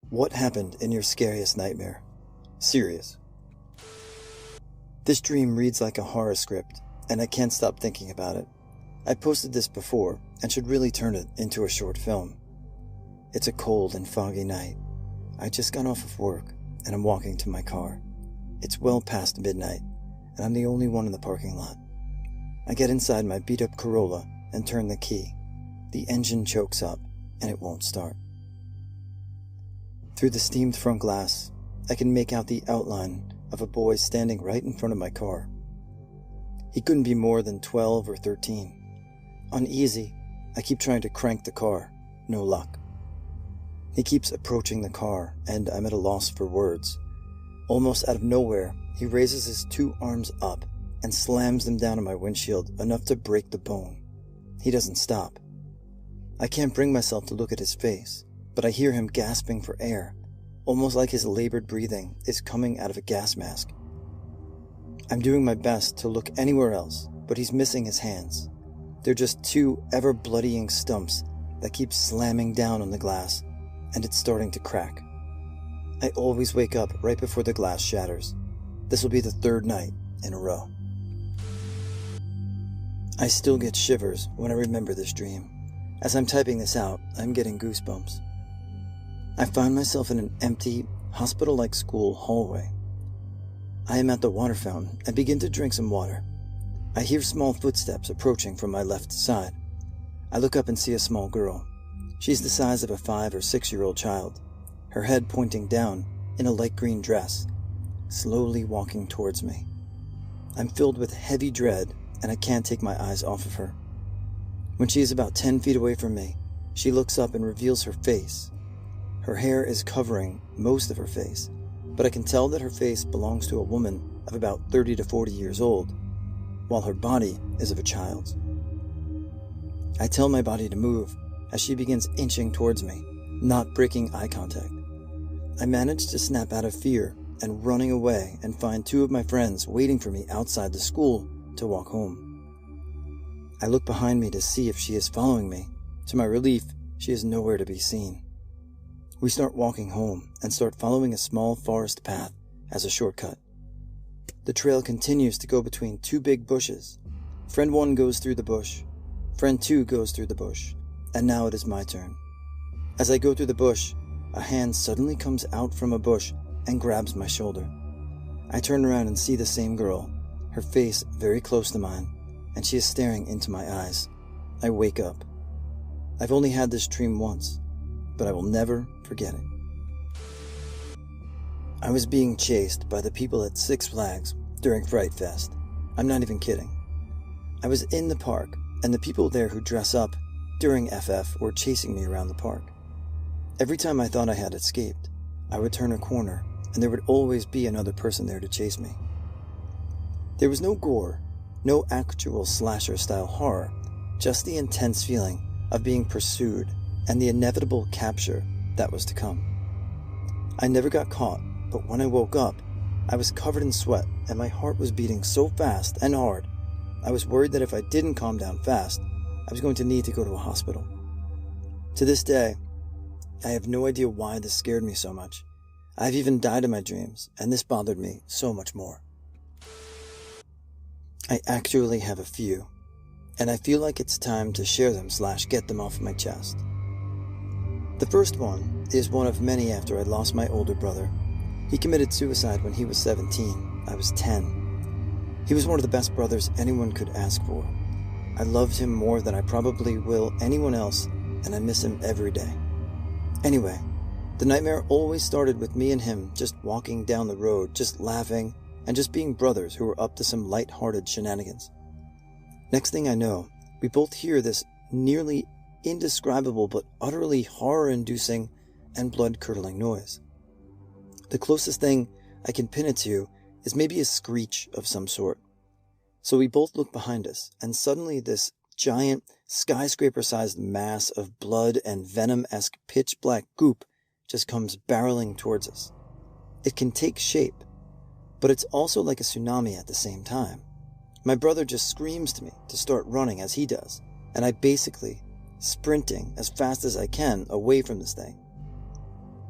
What happened in your scariest nightmare? Serious. This dream reads like a horror script, and I can't stop thinking about it. I posted this before, and should really turn it into a short film. It's a cold and foggy night. I just got off of work, and I'm walking to my car. It's well past midnight, and I'm the only one in the parking lot. I get inside my beat-up Corolla and turn the key. The engine chokes up, and it won't start. Through the steamed front glass, I can make out the outline of a boy standing right in front of my car. He couldn't be more than 12 or 13. Uneasy, I keep trying to crank the car. No luck. He keeps approaching the car, and I'm at a loss for words. Almost out of nowhere, he raises his two arms up and slams them down on my windshield enough to break the bone. He doesn't stop. I can't bring myself to look at his face, but I hear him gasping for air, almost like his labored breathing is coming out of a gas mask. I'm doing my best to look anywhere else, but he's missing his hands. They're just two ever-bloodying stumps that keep slamming down on the glass, and it's starting to crack. I always wake up right before the glass shatters. This will be the third night in a row. I still get shivers when I remember this dream. As I'm typing this out, I'm getting goosebumps. I find myself in an empty, hospital-like school hallway. I am at the water fountain and begin to drink some water. I hear small footsteps approaching from my left side. I look up and see a small girl. She's the size of a 5 or 6-year-old child, her head pointing down in a light green dress, slowly walking towards me. I'm filled with heavy dread, and I can't take my eyes off of her. When she is about 10 feet away from me, she looks up and reveals her face. Her hair is covering most of her face, but I can tell that her face belongs to a woman of about 30 to 40 years old, while her body is of a child's. I tell my body to move as she begins inching towards me, not breaking eye contact. I manage to snap out of fear and running away and find two of my friends waiting for me outside the school to walk home. I look behind me to see if she is following me. To my relief, she is nowhere to be seen. We start walking home and start following a small forest path as a shortcut. The trail continues to go between two big bushes. Friend 1 goes through the bush. Friend 2 goes through the bush. And now it is my turn. As I go through the bush, a hand suddenly comes out from a bush and grabs my shoulder. I turn around and see the same girl, her face very close to mine, and she is staring into my eyes. I wake up. I've only had this dream once, but I will never forget it. I was being chased by the people at Six Flags during Fright Fest. I'm not even kidding. I was in the park, and the people there who dress up during FF were chasing me around the park. Every time I thought I had escaped, I would turn a corner, and there would always be another person there to chase me. There was no gore, no actual slasher-style horror, just the intense feeling of being pursued and the inevitable capture that was to come. I never got caught, but when I woke up, I was covered in sweat and my heart was beating so fast and hard, I was worried that if I didn't calm down fast, I was going to need to go to a hospital. To this day, I have no idea why this scared me so much. I've even died in my dreams, and this bothered me so much more. I actually have a few, and I feel like it's time to share them / get them off my chest. The first one is one of many after I lost my older brother. He committed suicide when he was 17. I was 10. He was one of the best brothers anyone could ask for. I loved him more than I probably will anyone else, and I miss him every day. Anyway, the nightmare always started with me and him just walking down the road, just laughing, and just being brothers who were up to some light-hearted shenanigans. Next thing I know, we both hear this nearly indescribable but utterly horror-inducing and blood-curdling noise. The closest thing I can pin it to is maybe a screech of some sort. So we both look behind us, and suddenly this giant, skyscraper-sized mass of blood and venom-esque pitch-black goop just comes barreling towards us. It can take shape, but it's also like a tsunami at the same time. My brother just screams to me to start running as he does, and I basically sprinting as fast as I can away from this thing.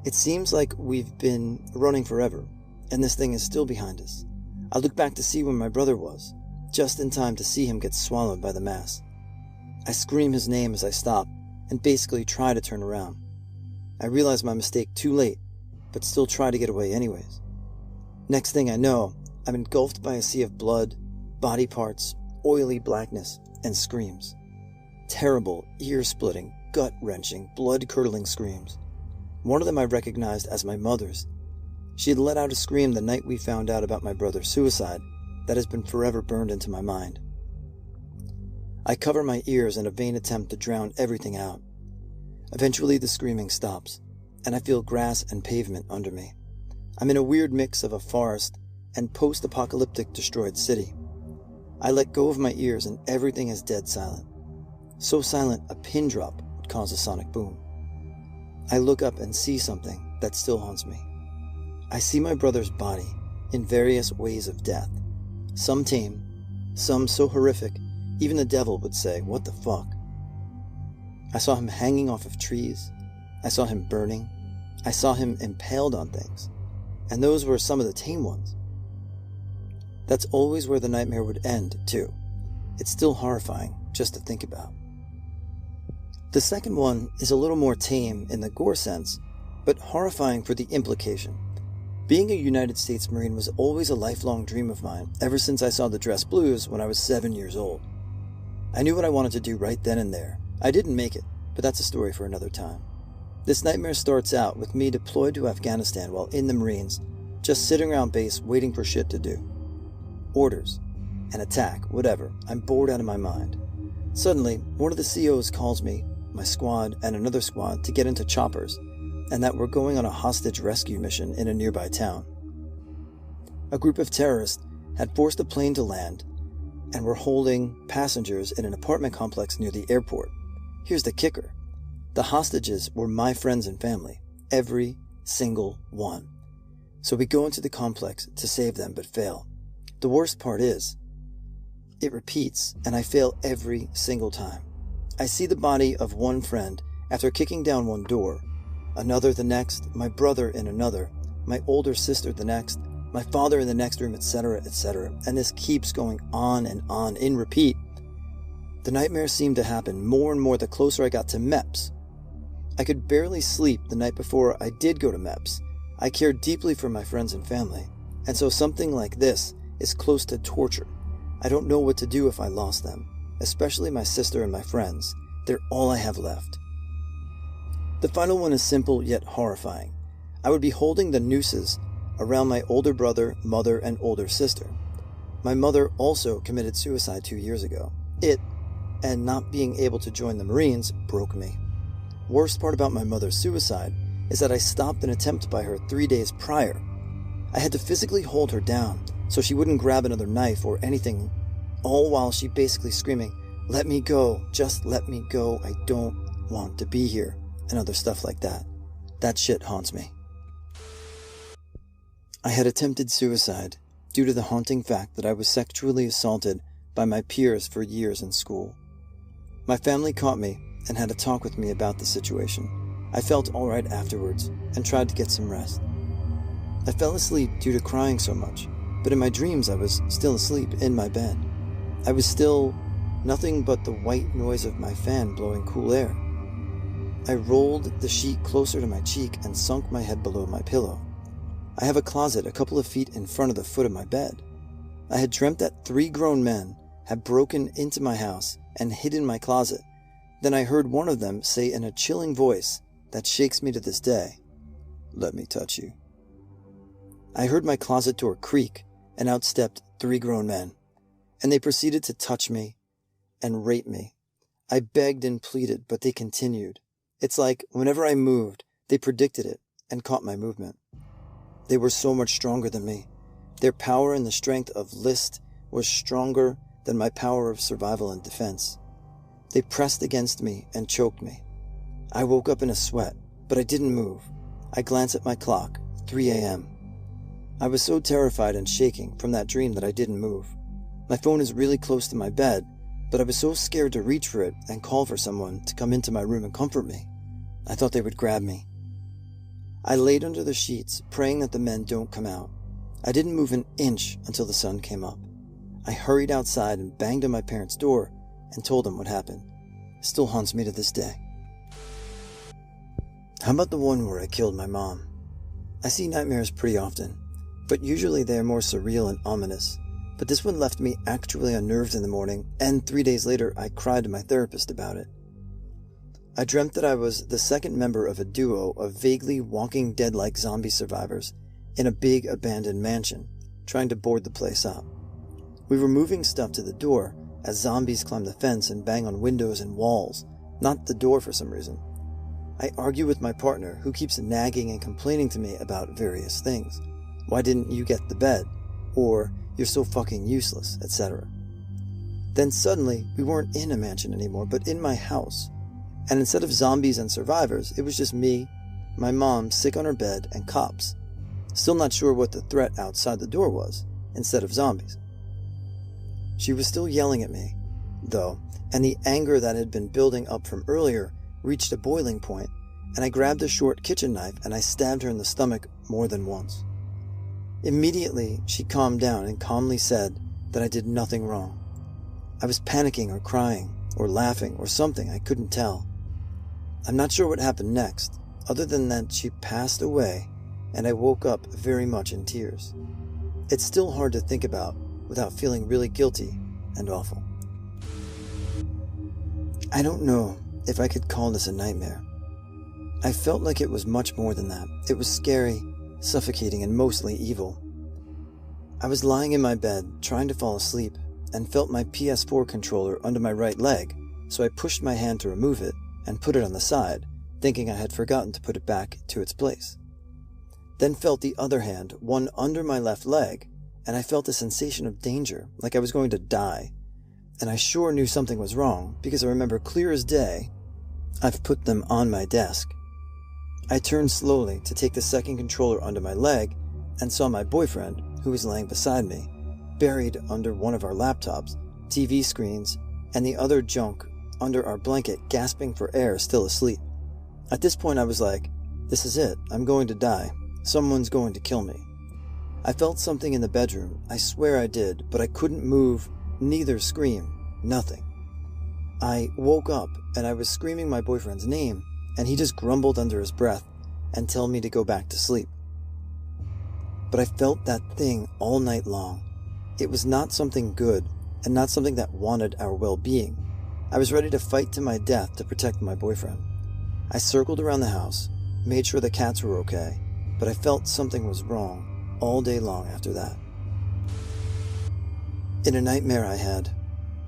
It seems like we've been running forever, and this thing is still behind us. I look back to see where my brother was, just in time to see him get swallowed by the mass. I scream his name as I stop, and basically try to turn around. I realize my mistake too late, but still try to get away anyways. Next thing I know, I'm engulfed by a sea of blood, body parts, oily blackness, and screams. Terrible, ear-splitting, gut-wrenching, blood-curdling screams. One of them I recognized as my mother's. She had let out a scream the night we found out about my brother's suicide that has been forever burned into my mind. I cover my ears in a vain attempt to drown everything out. Eventually the screaming stops, and I feel grass and pavement under me. I'm in a weird mix of a forest and post-apocalyptic destroyed city. I let go of my ears and everything is dead silent. So silent a pin drop would cause a sonic boom. I look up and see something that still haunts me. I see my brother's body in various ways of death. Some tame, some so horrific, even the devil would say, "What the fuck?" I saw him hanging off of trees. I saw him burning. I saw him impaled on things. And those were some of the tame ones. That's always where the nightmare would end, too. It's still horrifying just to think about. The second one is a little more tame in the gore sense, but horrifying for the implication. Being a United States Marine was always a lifelong dream of mine, ever since I saw the Dress Blues when I was 7 years old. I knew what I wanted to do right then and there. I didn't make it, but that's a story for another time. This nightmare starts out with me deployed to Afghanistan while in the Marines, just sitting around base waiting for shit to do. Orders, an attack, whatever. I'm bored out of my mind. Suddenly, one of the COs calls me, my squad, and another squad to get into choppers, and that we're going on a hostage rescue mission in a nearby town. A group of terrorists had forced a plane to land and were holding passengers in an apartment complex near the airport. Here's the kicker. The hostages were my friends and family, every single one. So we go into the complex to save them but fail. The worst part is, it repeats and I fail every single time. I see the body of one friend after kicking down one door, another the next, my brother in another, my older sister the next, my father in the next room, etc., etc., and this keeps going on and on in repeat. The nightmares seemed to happen more and more the closer I got to MEPS. I could barely sleep the night before I did go to MEPS. I cared deeply for my friends and family, and so something like this is close to torture. I don't know what to do if I lost them, especially my sister and my friends. They're all I have left. The final one is simple yet horrifying. I would be holding the nooses around my older brother, mother, and older sister. My mother also committed suicide 2 years ago. It, and not being able to join the Marines, broke me. Worst part about my mother's suicide is that I stopped an attempt by her 3 days prior. I had to physically hold her down so she wouldn't grab another knife or anything, all while she basically screaming, "Let me go, just let me go, I don't want to be here," and other stuff like that. That shit haunts me. I had attempted suicide due to the haunting fact that I was sexually assaulted by my peers for years in school. My family caught me and had a talk with me about the situation. I felt alright afterwards and tried to get some rest. I fell asleep due to crying so much, but in my dreams I was still asleep in my bed. I was still nothing but the white noise of my fan blowing cool air. I rolled the sheet closer to my cheek and sunk my head below my pillow. I have a closet a couple of feet in front of the foot of my bed. I had dreamt that 3 grown men had broken into my house and hid in my closet. Then I heard one of them say in a chilling voice that shakes me to this day, "Let me touch you." I heard my closet door creak and out stepped 3 grown men, and they proceeded to touch me and rape me. I begged and pleaded, but they continued. It's like whenever I moved, they predicted it and caught my movement. They were so much stronger than me. Their power and the strength of list was stronger than my power of survival and defense. They pressed against me and choked me. I woke up in a sweat, but I didn't move. I glanced at my clock, 3 a.m. I was so terrified and shaking from that dream that I didn't move. My phone is really close to my bed, but I was so scared to reach for it and call for someone to come into my room and comfort me. I thought they would grab me. I laid under the sheets, praying that the men don't come out. I didn't move an inch until the sun came up. I hurried outside and banged on my parents' door and told them what happened. Still haunts me to this day. How about the one where I killed my mom? I see nightmares pretty often, but usually they are more surreal and ominous. But this one left me actually unnerved in the morning, and 3 days later I cried to my therapist about it. I dreamt that I was the second member of a duo of vaguely Walking Dead-like zombie survivors in a big abandoned mansion, trying to board the place up. We were moving stuff to the door as zombies climb the fence and bang on windows and walls, not the door for some reason. I argue with my partner, who keeps nagging and complaining to me about various things. Why didn't you get the bed? Or, you're so fucking useless, etc. Then suddenly, we weren't in a mansion anymore, but in my house. And instead of zombies and survivors, it was just me, my mom sick on her bed, and cops. Still not sure what the threat outside the door was, instead of zombies. She was still yelling at me, though, and the anger that had been building up from earlier reached a boiling point, and I grabbed a short kitchen knife and I stabbed her in the stomach more than once. Immediately, she calmed down and calmly said that I did nothing wrong. I was panicking or crying or laughing or something, I couldn't tell. I'm not sure what happened next, other than that she passed away and I woke up very much in tears. It's still hard to think about without feeling really guilty and awful. I don't know if I could call this a nightmare. I felt like it was much more than that. It was scary, suffocating, and mostly evil. I was lying in my bed, trying to fall asleep, and felt my PS4 controller under my right leg, so I pushed my hand to remove it and put it on the side, thinking I had forgotten to put it back to its place. Then felt the other hand, one under my left leg, and I felt a sensation of danger, like I was going to die. And I sure knew something was wrong, because I remember clear as day, I've put them on my desk. I turned slowly to take the second controller under my leg and saw my boyfriend, who was laying beside me, buried under one of our laptops, TV screens, and the other junk under our blanket, gasping for air, still asleep. At this point I was like, this is it, I'm going to die. Someone's going to kill me. I felt something in the bedroom, I swear I did, but I couldn't move, neither scream, nothing. I woke up and I was screaming my boyfriend's name, and he just grumbled under his breath and told me to go back to sleep. But I felt that thing all night long. It was not something good and not something that wanted our well-being. I was ready to fight to my death to protect my boyfriend. I circled around the house, made sure the cats were okay, but I felt something was wrong all day long after that. In a nightmare I had,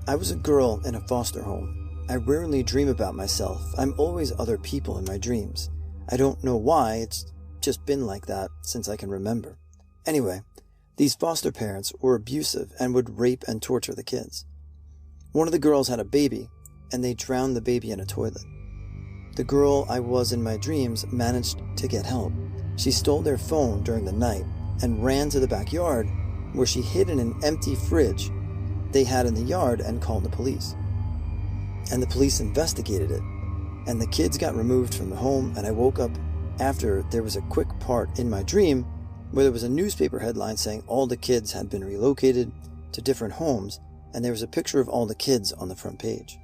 I was a girl in a foster home. I rarely dream about myself. I'm always other people in my dreams. I don't know why, it's just been like that since I can remember. Anyway, these foster parents were abusive and would rape and torture the kids. One of the girls had a baby, and they drowned the baby in a toilet. The girl I was in my dreams managed to get help. She stole their phone during the night and ran to the backyard, where she hid in an empty fridge they had in the yard and called the police. And the police investigated it, and the kids got removed from the home, and I woke up after there was a quick part in my dream where there was a newspaper headline saying all the kids had been relocated to different homes, and there was a picture of all the kids on the front page.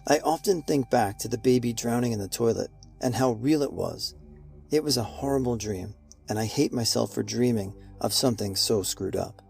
I often think back to the baby drowning in the toilet and how real it was. It was a horrible dream, and I hate myself for dreaming of something so screwed up.